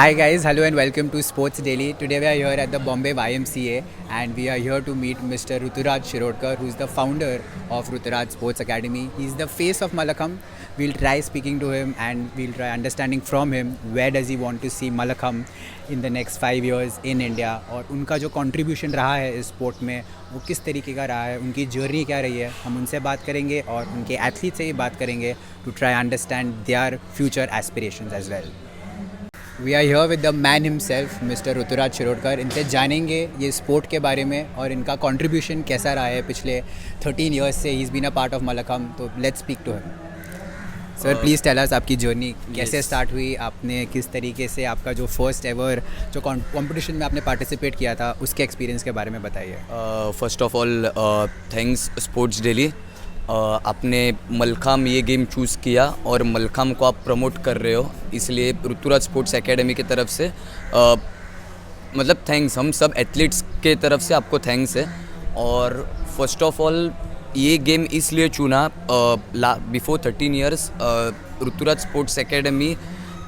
Hi guys, hello and welcome to Sports Daily. Today we are here at the Bombay YMCA and we are here to meet Mr. Ruturaj Shirodkar, who is the founder of Ruturaj Sports Academy. He is the face of Malakam. We'll try speaking to him and we'll try understanding from him where does he want to see Malakam in the next 5 years in India और उनका जो contribution रहा है इस sport में वो किस तरीके का रहा है, उनकी जर्नी क्या रही है, हम उनसे बात करेंगे और उनके एथलीट से ही बात करेंगे to try understand their future aspirations as well. We are here with the man himself mister Rituraj Shirodkar. इनसे जानेंगे ये स्पोर्ट के बारे में और इनका कंट्रीब्यूशन कैसा रहा है पिछले 13 इयर्स से. He is been a part of Mallakhamb. तो let's speak to him. Sir please tell us आपकी जर्नी कैसे स्टार्ट हुई, आपने किस तरीके से आपका जो फर्स्ट एवर जो कंपटीशन में आपने पार्टिसिपेट किया था उसके एक्सपीरियंस के बारे में बताइए. First of all thanks sports daily. आपने मलखाम ये गेम चूज़ किया और मलखाम को आप प्रमोट कर रहे हो, इसलिए ऋतुराज स्पोर्ट्स एकेडमी की तरफ से मतलब थैंक्स. हम सब एथलीट्स के तरफ से आपको थैंक्स है. और फर्स्ट ऑफ ऑल ये गेम इसलिए चुना, before 13 years Rituraj sports academy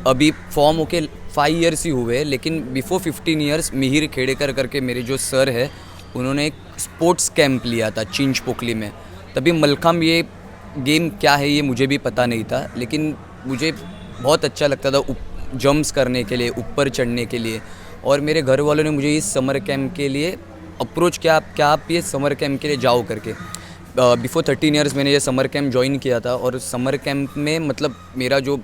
अभी फॉर्म होके 5 इयर्स ही हुए, लेकिन बिफोर 15 इयर्स मिहिर खेड़ेकर करके मेरे जो सर है उन्होंने एक स्पोर्ट्स कैंप लिया था चिंच पोखली में. तभी मलखाम ये गेम क्या है ये मुझे भी पता नहीं था, लेकिन मुझे बहुत अच्छा लगता था जंप्स करने के लिए, ऊपर चढ़ने के लिए. और मेरे घर वालों ने मुझे इस समर कैंप के लिए अप्रोच किया, क्या आप ये समर कैंप के लिए जाओ करके. बिफोर 13 इयर्स मैंने ये समर कैंप ज्वाइन किया था और समर कैंप में मतलब मेरा जो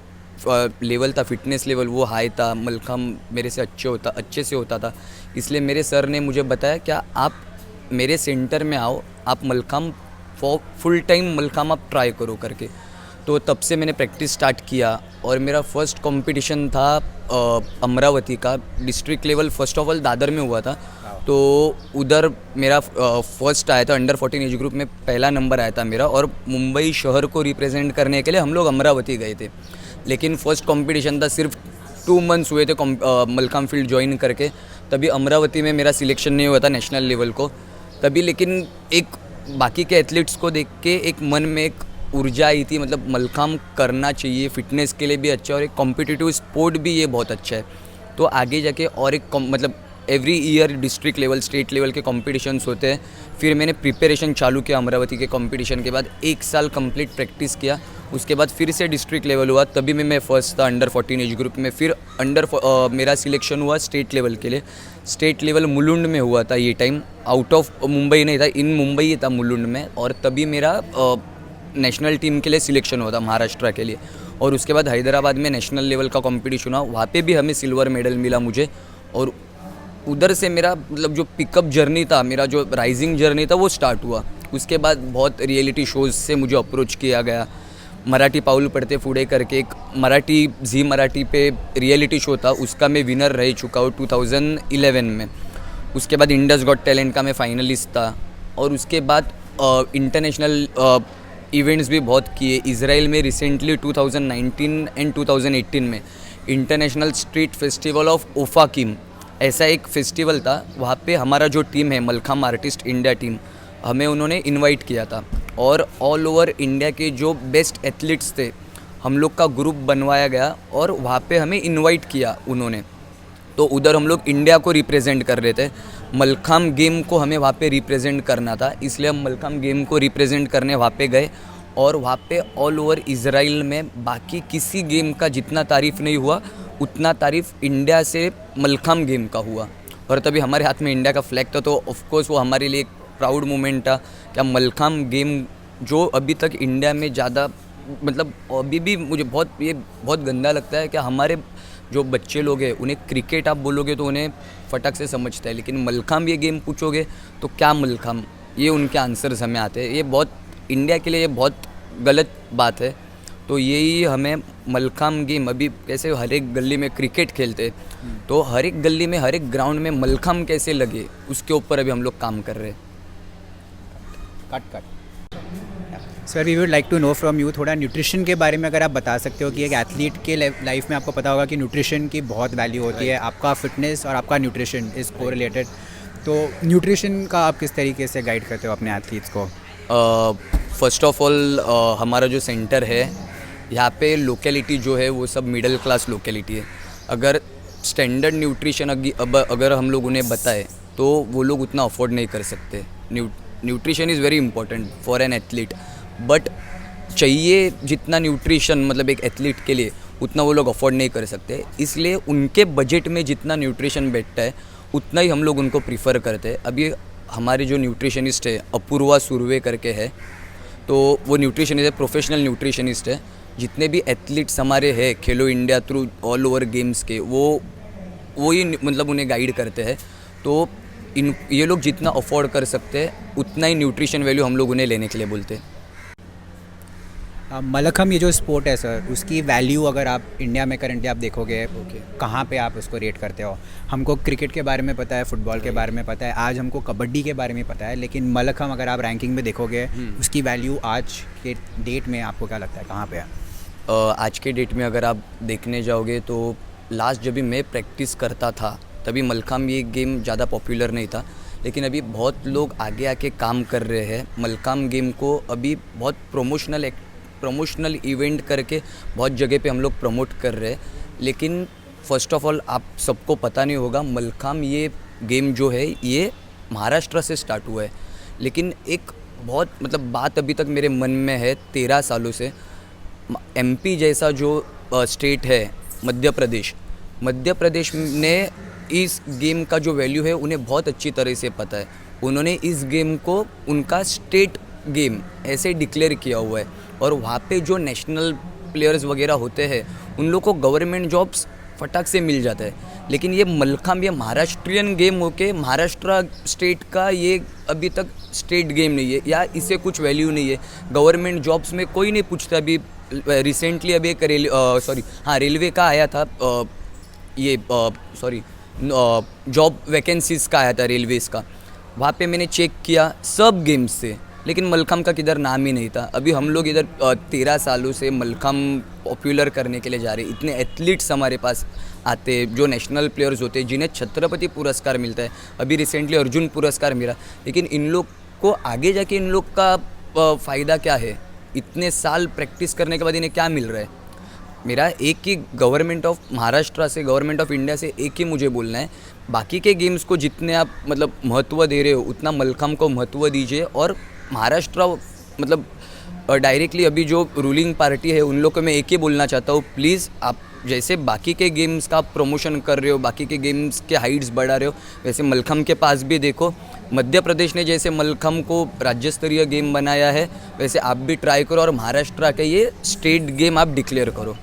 लेवल था, फिटनेस लेवल वो हाई था. मलखाम मेरे से अच्छे से होता था, इसलिए मेरे सर ने मुझे बताया क्या आप मेरे सेंटर में आओ, आप मलखाम फुल टाइम मलखाम आप ट्राई करो करके. तो तब से मैंने प्रैक्टिस स्टार्ट किया और मेरा फर्स्ट कंपटीशन था अमरावती का district level. First of all Dadar में हुआ था, तो उधर मेरा फर्स्ट आया था. अंडर 14 एज ग्रुप में पहला नंबर आया था मेरा. और मुंबई शहर को रिप्रेजेंट करने के लिए हम लोग अमरावती गए थे, लेकिन फर्स्ट कंपटीशन था. सिर्फ 2 मंथ्स हुए थे मलखाम फील्ड ज्वाइन करके. तभी अमरावती में मेरा सिलेक्शन नहीं हुआ था नेशनल लेवल को तभी. लेकिन एक बाकी के एथलीट्स को देख के एक मन में एक ऊर्जा आई थी, मतलब मलखाम करना चाहिए, फिटनेस के लिए भी अच्छा है और एक कॉम्पिटिटिव स्पोर्ट भी ये बहुत अच्छा है. तो आगे जाके और एक मतलब every year district level, state level के कॉम्पिटिशन्स होते हैं. फिर मैंने प्रिपरेशन चालू किया अमरावती के कॉम्पिटिशन के बाद. 1 साल कंप्लीट प्रैक्टिस किया, उसके बाद फिर से डिस्ट्रिक्ट लेवल हुआ. तभी मैं फर्स्ट था अंडर 14 एज ग्रुप में. फिर मेरा सिलेक्शन हुआ स्टेट लेवल के लिए. स्टेट लेवल मुलुंड में हुआ था ये टाइम, आउट ऑफ मुंबई नहीं था, इन मुंबई ही था मुलुंड में. और तभी मेरा नेशनल टीम के लिए सिलेक्शन हुआ था महाराष्ट्र के लिए. और उसके बाद हैदराबाद में नेशनल लेवल का कंपटीशन हुआ, वहाँ पे भी हमें सिल्वर मेडल मिला मुझे. और उधर से मेरा मतलब जो पिकअप जर्नी था, मेरा जो राइजिंग जर्नी था वो स्टार्ट हुआ. उसके बाद बहुत रियलिटी शोज़ से मुझे अप्रोच किया गया. मराठी पाऊल पड़ते फुडे करके एक मराठी झी मराठी पे रियलिटी शो था, उसका मैं विनर रह चुका हूँ 2011 में. उसके बाद इंडियाज़ गॉट टैलेंट का मैं फाइनलिस्ट था. और उसके बाद इंटरनेशनल इवेंट्स भी बहुत किए. इज़राइल में रिसेंटली 2019 एंड 2018 में इंटरनेशनल स्ट्रीट फेस्टिवल ऑफ ओफाकिम ऐसा एक फेस्टिवल था. वहाँ पे हमारा जो टीम है मलखाम आर्टिस्ट इंडिया टीम, हमें उन्होंने इनवाइट किया था. और ऑल ओवर इंडिया के जो बेस्ट एथलीट्स थे हम लोग का ग्रुप बनवाया गया और वहाँ पे हमें इनवाइट किया उन्होंने. तो उधर हम लोग इंडिया को रिप्रेजेंट कर रहे थे. मलखाम गेम को हमें वहाँ पे रिप्रेजेंट करना था, इसलिए हम मलखाम गेम को रिप्रेजेंट करने वहाँ पे गए. और वहाँ पे ऑल ओवर इज़राइल में बाकी किसी गेम का जितना तारीफ़ नहीं हुआ उतना तारीफ़ इंडिया से मलखाम गेम का हुआ. और तभी हमारे हाथ में इंडिया का फ्लैग था, तो ऑफकोर्स वो हमारे लिए एक प्राउड मोमेंट था. क्या मलखाम गेम जो अभी तक इंडिया में ज़्यादा मतलब अभी भी मुझे बहुत गंदा लगता है कि हमारे जो बच्चे लोग हैं उन्हें क्रिकेट आप बोलोगे तो उन्हें फटक से समझता है, लेकिन मलखाम ये गेम पूछोगे तो क्या मलखाम, ये उनके आंसर्स हमें आते हैं. ये बहुत इंडिया के लिए ये बहुत गलत बात है. तो यही हमें मलखाम गेम अभी कैसे हर एक गली में क्रिकेट खेलते, तो हर एक गली में हर एक ग्राउंड में मलखाम कैसे लगे उसके ऊपर अभी हम लोग काम कर रहे हैं. Cut sir, we would like to know from you थोड़ा न्यूट्रिशन के बारे में अगर आप बता सकते हो कि एक एथलीट के लाइफ में आपको पता होगा कि न्यूट्रिशन की बहुत वैल्यू होती है. आपका फिटनेस और आपका न्यूट्रिशन इज़ कोरिलेटेड. तो न्यूट्रिशन का आप किस तरीके से गाइड करते हो अपने एथलीट्स को? फर्स्ट ऑफ ऑल हमारा जो सेंटर है यहाँ पे लोकेलिटी जो है वो सब मिडिल क्लास लोकेलिटी है. अगर स्टैंडर्ड न्यूट्रिशन अब अगर हम लोग उन्हें बताएं तो वो लोग उतना अफोर्ड नहीं कर सकते। Nutrition is very important for an athlete, but चाहिए जितना न्यूट्रिशन मतलब एक एथलीट के लिए उतना वो लोग अफोर्ड नहीं कर सकते। इसलिए उनके बजट में जितना न्यूट्रिशन बैठता है उतना ही हम लोग उनको प्रीफर करते हैं। अभी हमारे जो न्यूट्रिशनिस्ट है अपूर्वा सुरवे करके है, तो वो न्यूट्रिशनिस्ट है, प्रोफेशनल न्यूट्रिशनिस्ट है। जितने भी एथलीट्स हमारे हैं खेलो India through all over games के, वो ही मतलब उन्हें गाइड करते हैं। तो ये लोग जितना अफोर्ड कर सकते हैं उतना ही न्यूट्रिशन वैल्यू हम लोग उन्हें लेने के लिए बोलते हैं। मलखम ये जो स्पोर्ट है सर, उसकी वैल्यू अगर आप इंडिया में करंटली आप देखोगे कहाँ पे आप उसको रेट करते हो? हमको क्रिकेट के बारे में पता है, फुटबॉल के बारे में पता है, आज हमको कबड्डी के बारे में पता है, लेकिन मलखम अगर आप रैंकिंग में देखोगे उसकी वैल्यू आज के डेट में आपको क्या लगता है कहाँ पे है? आज के डेट में अगर आप देखने जाओगे तो लास्ट जब भी मैं प्रैक्टिस करता था तभी मलखम ये गेम ज़्यादा पॉपुलर नहीं था, लेकिन अभी बहुत लोग आगे आके काम कर रहे हैं। मलखम गेम को अभी बहुत प्रमोशनल इवेंट करके बहुत जगह पे हम लोग प्रमोट कर रहे हैं। लेकिन फर्स्ट ऑफ ऑल आप सबको पता नहीं होगा, मलखम ये गेम जो है ये महाराष्ट्र से स्टार्ट हुआ है। लेकिन एक बहुत मतलब बात अभी तक मेरे मन में है 13 सालों से, एमपी जैसा जो स्टेट है मध्य प्रदेश ने इस गेम का जो वैल्यू है उन्हें बहुत अच्छी तरह से पता है। उन्होंने इस गेम को उनका स्टेट गेम ऐसे डिक्लेयर किया हुआ है, और वहाँ पे जो नेशनल प्लेयर्स वगैरह होते हैं उन लोग को गवर्नमेंट जॉब्स फटाक से मिल जाता है। लेकिन ये मलखम ये महाराष्ट्रियन गेम होके महाराष्ट्र स्टेट का ये अभी तक स्टेट गेम नहीं है, या इससे कुछ वैल्यू नहीं है। गवर्नमेंट जॉब्स में कोई नहीं पूछता। अभी रिसेंटली अभी एक रेलवे का आया था, जॉब वैकेंसीज़ का आया था रेलवेज़ का। वहाँ पे मैंने चेक किया सब गेम्स से, लेकिन मलखम का किधर नाम ही नहीं था। अभी हम लोग इधर 13 सालों से मलखम पॉपुलर करने के लिए जा रहे हैं। इतने एथलीट्स हमारे पास आते जो नेशनल प्लेयर्स होते हैं जिन्हें छत्रपति पुरस्कार मिलता है। अभी रिसेंटली अर्जुन पुरस्कार मिला, लेकिन इन लोग को आगे जाके इन लोग का फ़ायदा क्या है? इतने साल प्रैक्टिस करने के बाद इन्हें क्या मिल रहा है? मेरा एक ही गवर्नमेंट ऑफ महाराष्ट्र से, गवर्नमेंट ऑफ इंडिया से एक ही मुझे बोलना है, बाकी के गेम्स को जितने आप मतलब महत्व दे रहे हो उतना मलखम को महत्व दीजिए। और महाराष्ट्र मतलब डायरेक्टली अभी जो रूलिंग पार्टी है उन लोग को मैं एक ही बोलना चाहता हूँ, प्लीज़ आप जैसे बाकी के गेम्स का प्रमोशन कर रहे हो, बाकी के गेम्स के हाइट्स बढ़ा रहे हो, वैसे मलखम के पास भी देखो। मध्य प्रदेश ने जैसे मलखम को राज्य स्तरीय गेम बनाया है, वैसे आप भी ट्राई करो और महाराष्ट्र के ये स्टेट गेम आप डिक्लेयर करो।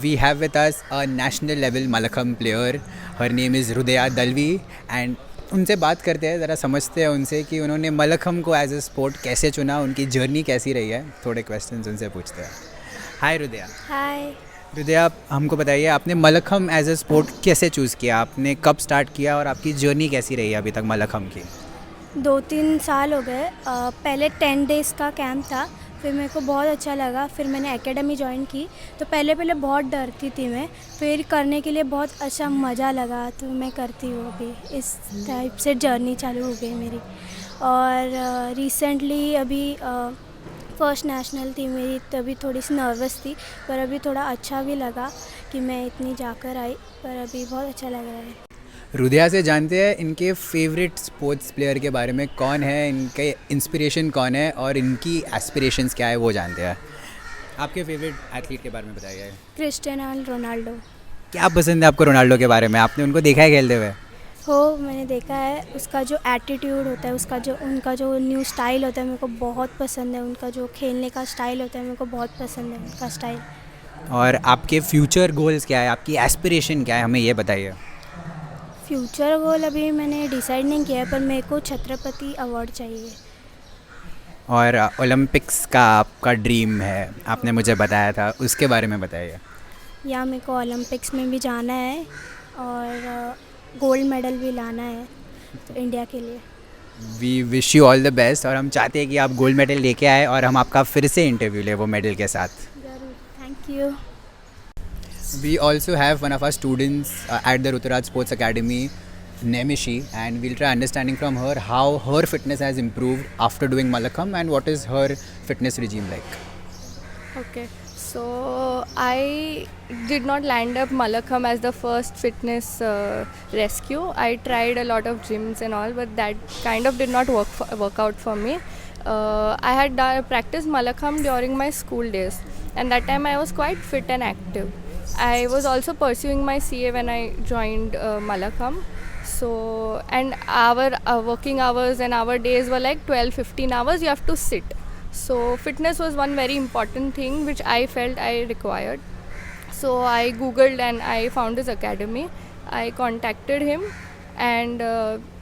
We have with us a national level Malakam player. Her name is Hridaya Dalvi and उनसे बात करते हैं, ज़रा समझते हैं उनसे कि उन्होंने मलखम को एज ए स्पोर्ट कैसे चुना, उनकी जर्नी कैसी रही है। थोड़े क्वेश्चंस उनसे पूछते हैं। हाय हृदया। हाय। हृदया, आप हमको बताइए आपने मलखम एज ए स्पोर्ट कैसे चूज़ किया, आपने कब स्टार्ट किया और आपकी जर्नी कैसी रही है अभी तक मलखम की? 2-3 साल हो गए। पहले 10 डेज़ का कैंप था, फिर मेरे को बहुत अच्छा लगा, फिर मैंने एकेडमी ज्वाइन की। तो पहले बहुत डरती थी मैं, फिर करने के लिए बहुत अच्छा मज़ा लगा, तो मैं करती हूँ अभी। इस टाइप से जर्नी चालू हो गई मेरी। और रिसेंटली अभी फर्स्ट नेशनल थी मेरी, तभी थोड़ी सी नर्वस थी, पर अभी थोड़ा अच्छा भी लगा कि मैं इतनी जाकर आई, पर अभी बहुत अच्छा लग रहा है। हृदया से जानते हैं इनके फेवरेट स्पोर्ट्स प्लेयर के बारे में, कौन है, इनके इंस्पिरेशन कौन है और इनकी एस्पिरेशंस क्या है वो जानते हैं। आपके फेवरेट एथलीट के बारे में बताइए। Cristiano Ronaldo. क्या पसंद है आपको रोनाल्डो के बारे में? आपने उनको देखा है खेलते हुए? हो, मैंने देखा है। उसका जो एटीट्यूड होता है, उनका जो न्यू स्टाइल होता है मेरे को बहुत पसंद है। उनका जो खेलने का स्टाइल होता है मेरे को बहुत पसंद है उनका स्टाइल। और आपके फ्यूचर गोल्स क्या है, आपकी एस्पिरेशन क्या है, हमें ये बताइए। फ्यूचर गोल अभी मैंने डिसाइड नहीं किया है, पर मेरे को छत्रपति अवार्ड चाहिए। और ओलंपिक्स का आपका ड्रीम है, आपने मुझे बताया था, उसके बारे में बताइए। या मेरे को ओलंपिक्स में भी जाना है और गोल्ड मेडल भी लाना है तो इंडिया के लिए। We wish you all the best और हम चाहते हैं कि आप गोल्ड मेडल लेके आए और हम आपका फिर से इंटरव्यू लें वो मेडल के साथ. ज़रूर. Thank you. We also have one of our students at the Ruturaj Sports Academy, Nemishi, and we'll try understanding from her how her fitness has improved after doing Malakam and what is her fitness regime like. Okay, so I did not land up Malakam as the first fitness rescue. I tried a lot of gyms and all, but that kind of did not work out for me. I had practiced Malakam during my school days, and that time I was quite fit and active. I was also pursuing my CA when I joined Malakam. So, and our working hours and our days were like 12-15 hours you have to sit. So fitness was one very important thing which I felt I required. So I googled and I found his academy. I contacted him and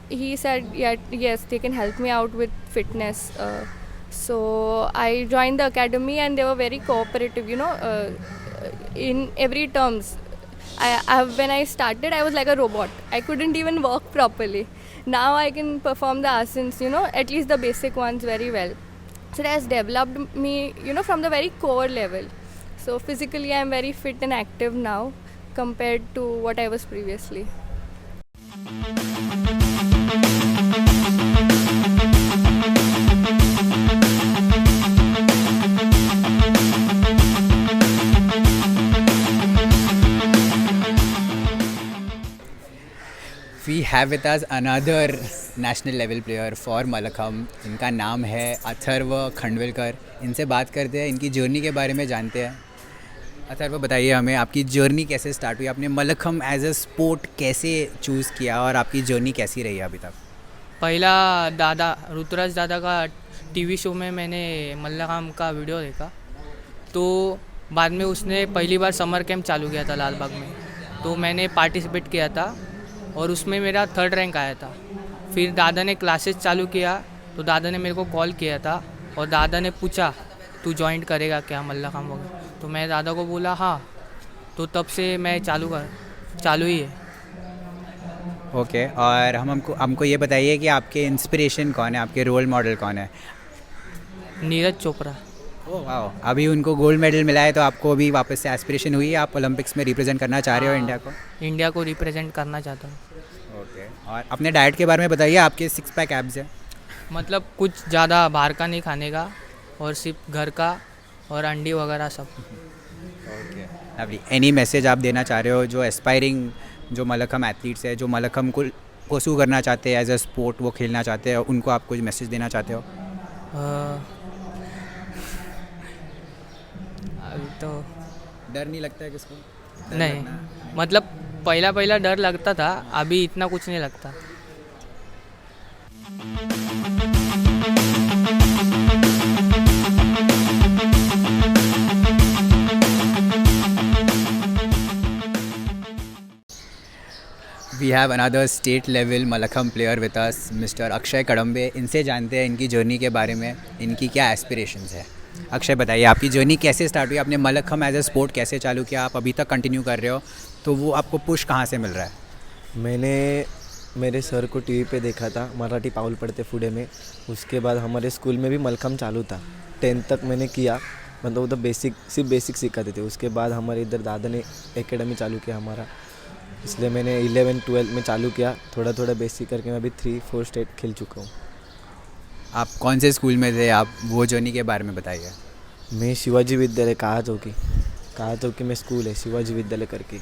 he said yes they can help me out with fitness. So I joined the academy and they were very cooperative, in every terms. When I started I was like a robot. I couldn't even walk properly. Now I can perform the asanas, at least the basic ones very well. So it has developed me, from the very core level. So physically I am very fit and active now compared to what I was previously. We have with us another national level player for Malakam. इनका नाम है अथर्व खंडविलकर. इनसे बात करते हैं, इनकी journey के बारे में जानते हैं. अथर्व बताइए हमें आपकी जर्नी कैसे स्टार्ट हुई, आपने मलखम एज अ स्पोर्ट कैसे चूज़ किया और आपकी जर्नी कैसी रही अभी तक. पहला ऋतुराज दादा का टीवी शो में मैंने मल्लखाम का वीडियो देखा. तो बाद में उसने पहली बार समर कैंप चालू किया था लाल बाग में. तो मैंने पार्टिसिपेट किया था और उसमें मेरा 3rd रैंक आया था. फिर दादा ने क्लासेस चालू किया तो दादा ने मेरे को कॉल किया था और दादा ने पूछा तू जॉइन करेगा क्या मल्लखाम वगैरह. तो मैं दादा को बोला हाँ. तो तब से मैं चालू ही है. ओके और हमको ये बताइए कि आपके इंस्पिरेशन कौन है, आपके रोल मॉडल कौन है. नीरज चोपड़ा. ओह वाओ, अभी उनको गोल्ड मेडल मिला है तो आपको अभी वापस से एस्पिरेशन हुई है, आप ओलंपिक्स में रिप्रेजेंट करना चाह रहे हो इंडिया को. इंडिया को रिप्रेजेंट करना चाहता हूँ. ओके और अपने डाइट के बारे में बताइए. आपके 6 पैक एब्स हैं. मतलब कुछ ज़्यादा बाहर का नहीं खाने का और सिर्फ घर का और अंडी वगैरह सब. Okay lovely. एनी मैसेज आप देना चाह रहे हो जो एस्पायरिंग जो मलखम एथलीट्स है, जो मलखम को परस्यू करना चाहते हैं एज अ स्पोर्ट, वो खेलना चाहते हैं, उनको आप कुछ मैसेज देना चाहते हो. अभी तो डर नहीं लगता है किसको? नहीं, मतलब पहला डर लगता था, अभी इतना कुछ नहीं लगता. We have another state level Mallakhamb player with us, mister Akshay Kadambe. इनसे जानते हैं इनकी जर्नी के बारे में, इनकी क्या एस्पिरेशंस है. अक्षय बताइए आपकी जर्नी कैसे स्टार्ट हुई, आपने मलखम एज अ स्पोर्ट कैसे चालू किया, आप अभी तक कंटिन्यू कर रहे हो, तो वो आपको पुश कहाँ से मिल रहा है. मैंने मेरे सर को टीवी पे देखा था, मराठी पाउल पढ़ते फुडे में. उसके बाद हमारे स्कूल में भी मलखम चालू था. 10th तक मैंने किया, मतलब उधर सिर्फ बेसिक सिखाते थे. उसके बाद हमारे इधर दादा ने एकेडमी चालू किया हमारा, इसलिए मैंने 11-12 में चालू किया. थोड़ा बेसिक करके मैं अभी 3-4 स्टेट खेल चुका हूँ. आप कौन से स्कूल में थे, आप वो जर्नी के बारे में बताइए. मैं शिवाजी विद्यालय कहा चौकी में स्कूल है शिवाजी विद्यालय करके.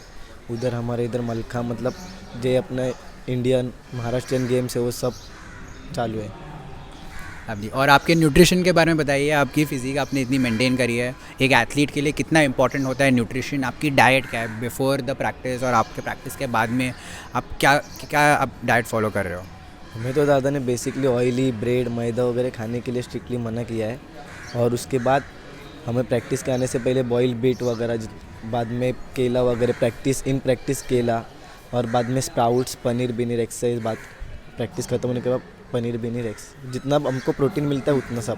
उधर हमारे इधर मलखम मतलब जो अपना इंडियन महाराष्ट्रियन गेम्स है वो सब चालू है. अभी और आपके न्यूट्रिशन के बारे में बताइए. आपकी फ़िज़िक आपने इतनी मेंटेन करी है, एक एथलीट के लिए कितना इंपॉर्टेंट होता है न्यूट्रिशन. आपकी डाइट क्या है बिफोर द प्रैक्टिस और आपके प्रैक्टिस के बाद में, आप क्या आप डाइट फॉलो कर रहे हो. हमें तो दादा ने बेसिकली ऑयली ब्रेड मैदा वगैरह खाने के लिए स्ट्रिक्टली मना किया है. और उसके बाद हमें प्रैक्टिस के आने से पहले बॉइल बीट वगैरह, बाद में केला वगैरह प्रैक्टिस केला, और बाद में स्प्राउट्स पनीर बिनीर एक्सरसाइज, बाद प्रैक्टिस खत्म होने के बाद पनीर बिनीर एक्स, जितना हमको प्रोटीन मिलता है उतना सब.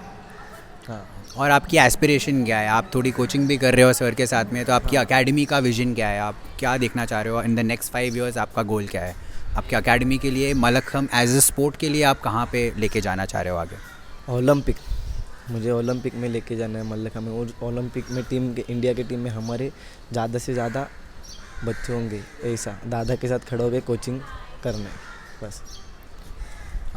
हाँ. और आपकी एस्पिरेशन क्या है, आप थोड़ी कोचिंग भी कर रहे हो सर के साथ में, तो आपकी अकेडमी का विजन क्या है, आप क्या देखना चाह रहे हो इन द नेक्स्ट 5 years, आपका गोल क्या है, आपके अकेडमी के लिए मलखम एज ए स्पोर्ट के लिए आप कहाँ पे लेके जाना चाह रहे हो आगे? ओलंपिक, मुझे ओलंपिक में लेके जाना है मल्लखम्ब में। और ओलंपिक में टीम के, इंडिया की टीम में हमारे ज़्यादा से ज़्यादा बच्चे होंगे, ऐसा दादा के साथ खड़े होकर कोचिंग करना है बस।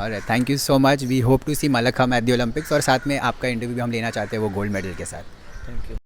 और thank you so much, we hope to see Mallakhamb at the Olympics. और साथ में आपका इंटरव्यू भी हम लेना चाहते हैं वो गोल्ड मेडल के साथ। Thank you.